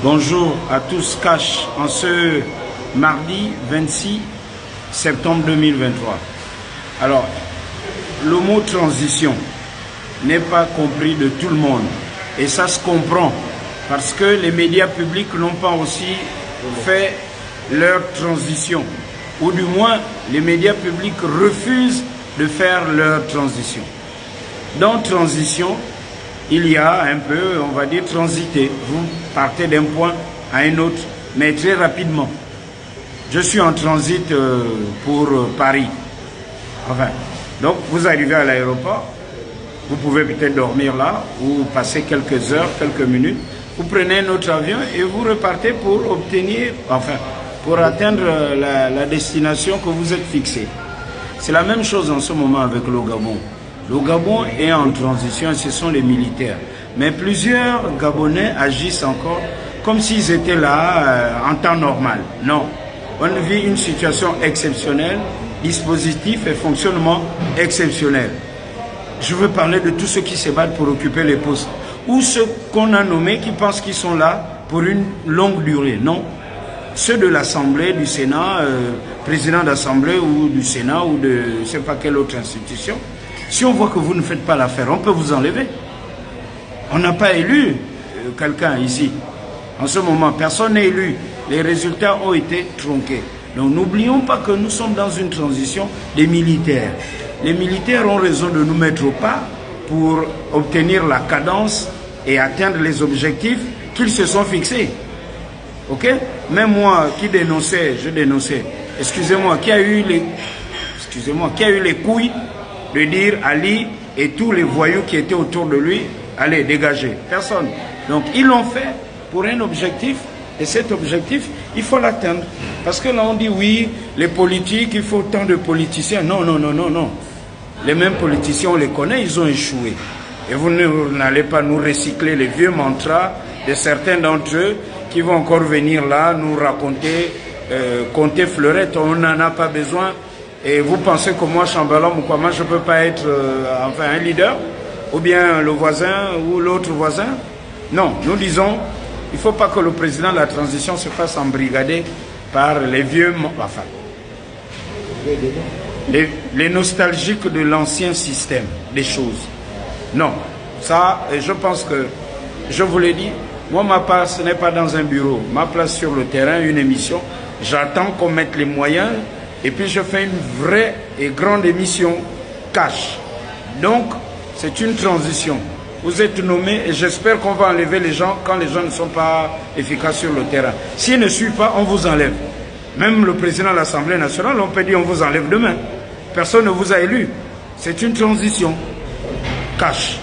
Bonjour à tous, Cash, en ce mardi 26 septembre 2023. Alors, le mot transition n'est pas compris de tout le monde. Et ça se comprend parce que les médias publics n'ont pas aussi fait leur transition. Ou du moins, les médias publics refusent de faire leur transition. Dans transition, il y a un peu, on va dire, transiter. Vous partez d'un point à un autre, mais très rapidement. Je suis en transit pour Paris. Enfin, donc vous arrivez à l'aéroport, vous pouvez peut-être dormir là, ou passer quelques heures, quelques minutes. Vous prenez un autre avion et vous repartez pour obtenir, enfin, pour atteindre la destination que vous êtes fixée. C'est la même chose en ce moment avec le Gabon. Le Gabon est en transition et ce sont les militaires. Mais plusieurs Gabonais agissent encore comme s'ils étaient là en temps normal. Non, on vit une situation exceptionnelle, dispositif et fonctionnement exceptionnel. Je veux parler de tous ceux qui se battent pour occuper les postes. Ou ceux qu'on a nommés qui pensent qu'ils sont là pour une longue durée. Non, ceux de l'Assemblée, du Sénat, président d'Assemblée ou du Sénat ou de je ne sais pas quelle autre institution. Si on voit que vous ne faites pas l'affaire, on peut vous enlever. On n'a pas élu quelqu'un ici. En ce moment, personne n'est élu. Les résultats ont été tronqués. Donc n'oublions pas que nous sommes dans une transition des militaires. Les militaires ont raison de nous mettre au pas pour obtenir la cadence et atteindre les objectifs qu'ils se sont fixés. Ok? Même moi qui dénonçais, je dénonçais. Excusez-moi, qui a eu les couilles de dire Ali et tous les voyous qui étaient autour de lui, allez, dégagez. Personne. Donc, ils l'ont fait pour un objectif, et cet objectif, il faut l'atteindre. Parce que là, on dit, oui, les politiques, il faut tant de politiciens. Non, non, non, non, non. Les mêmes politiciens, on les connaît, ils ont échoué. Et vous n'allez pas nous recycler les vieux mantras de certains d'entre eux qui vont encore venir là, nous raconter, compter fleurettes, on n'en a pas besoin. Et vous pensez que moi, Chambellan Mukwama, je ne peux pas être enfin un leader, ou bien le voisin ou l'autre voisin? Non, nous disons, il ne faut pas que le président de la transition se fasse embrigader par les vieux, enfin, les nostalgiques de l'ancien système des choses. Non, ça, je pense que, je vous l'ai dit, moi, ma place, ce n'est pas dans un bureau. Ma place sur le terrain, une émission, j'attends qu'on mette les moyens. Et puis je fais une vraie et grande émission cash. Donc, c'est une transition. Vous êtes nommé et j'espère qu'on va enlever les gens quand les gens ne sont pas efficaces sur le terrain. S'ils ne suivent pas, on vous enlève. Même le président de l'Assemblée nationale, on peut dire on vous enlève demain. Personne ne vous a élu. C'est une transition. Cash.